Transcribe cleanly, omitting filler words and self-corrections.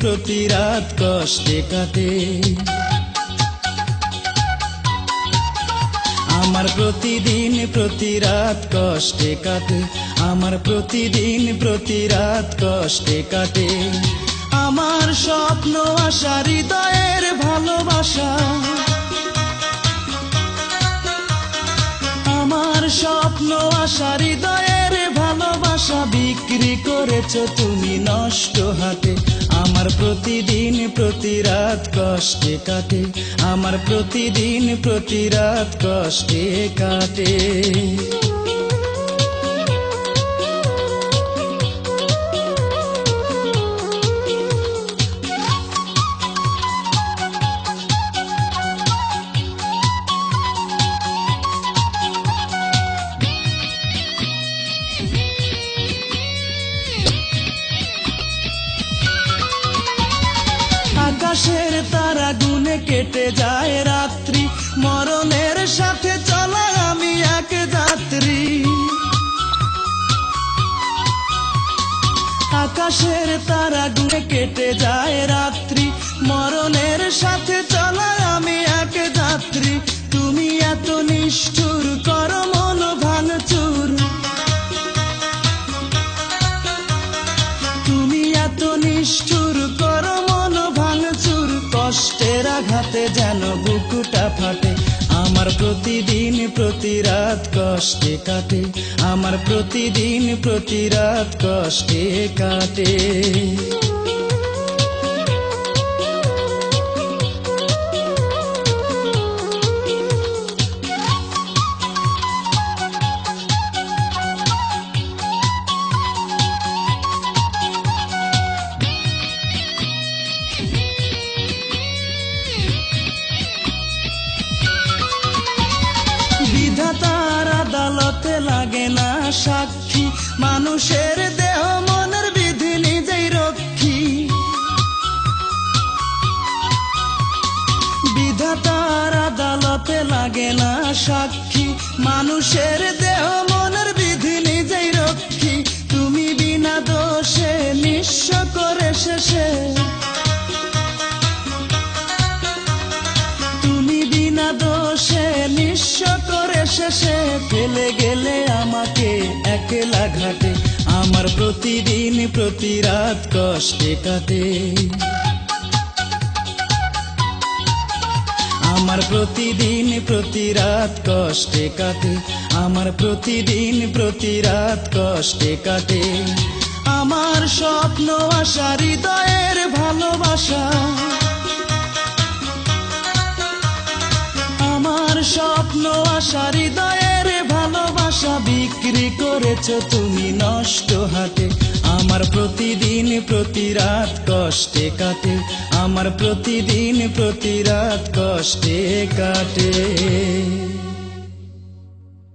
প্রতি রাত কষ্টে কাটে। আমার প্রতিদিন প্রতি রাত কষ্টে কাটে, আমার প্রতিদিন প্রতি রাত কষ্টে কাটে। আমার স্বপ্ন আশা হৃদয়ের ভালোবাসা, আমার স্বপ্ন আশা হৃদয়ের ভালোবাসা বিক্রি করেছো তুমি নষ্ট হাতে। আমার প্রতিদিন প্রতি রাত কষ্টে কাটে, আমার প্রতিদিন প্রতি রাত কষ্টে কাটে। আকাশের তারা গুনে কেটে যায় রাত্রি, মরণের সাথে চলা আমি এক যাত্রী। আকাশের তারা গুনে কেটে যায় রাত্রি, মরণের সাথে চলা আমি এক যাত্রী। তুমি এত নিষ্ঠুর করো মন ভাঙচুর, তুমি এত নিষ্ঠুর করো মন ভাঙচুর। কষ্টের আঘাতে যেন বুকুটা ফাটে, আমার প্রতিদিন প্রতি রাত কষ্টে কাটে, আমার প্রতিদিন প্রতি রাত কষ্টে কাটে। বিধাতার আদালতে লাগে না সাক্ষী, মানুষের দেহ মনের বিধি নিজেই রক্ষী। বিধাতার আদালতে লাগে না সাক্ষী, মানুষের দেহ মনের বিধি নিজেই রক্ষী। তুমি বিনা দোষে নিঃস্ব করে শেষে, তুমি বিনা দোষে নিঃস্ব করে শেষে ফেলে গেলে আমাকে একলা ঘাটে। আমার প্রতিদিন প্রতি রাত কষ্টে কাটে, আমার প্রতিদিন প্রতি রাত কষ্টে কাটে, আমার প্রতিদিন প্রতি রাত কষ্টে কাটে। আমার স্বপ্ন আশা হৃদয়ের ভালোবাসা, আমার স্বপ্ন আশা হৃদয়ের ভালোবাসা বিক্রি করেছো তুমি নষ্ট হাতে। আমার প্রতিদিন প্রতি রাত কষ্টে কাটে, আমার প্রতিদিন প্রতি রাত কষ্টে কাটে।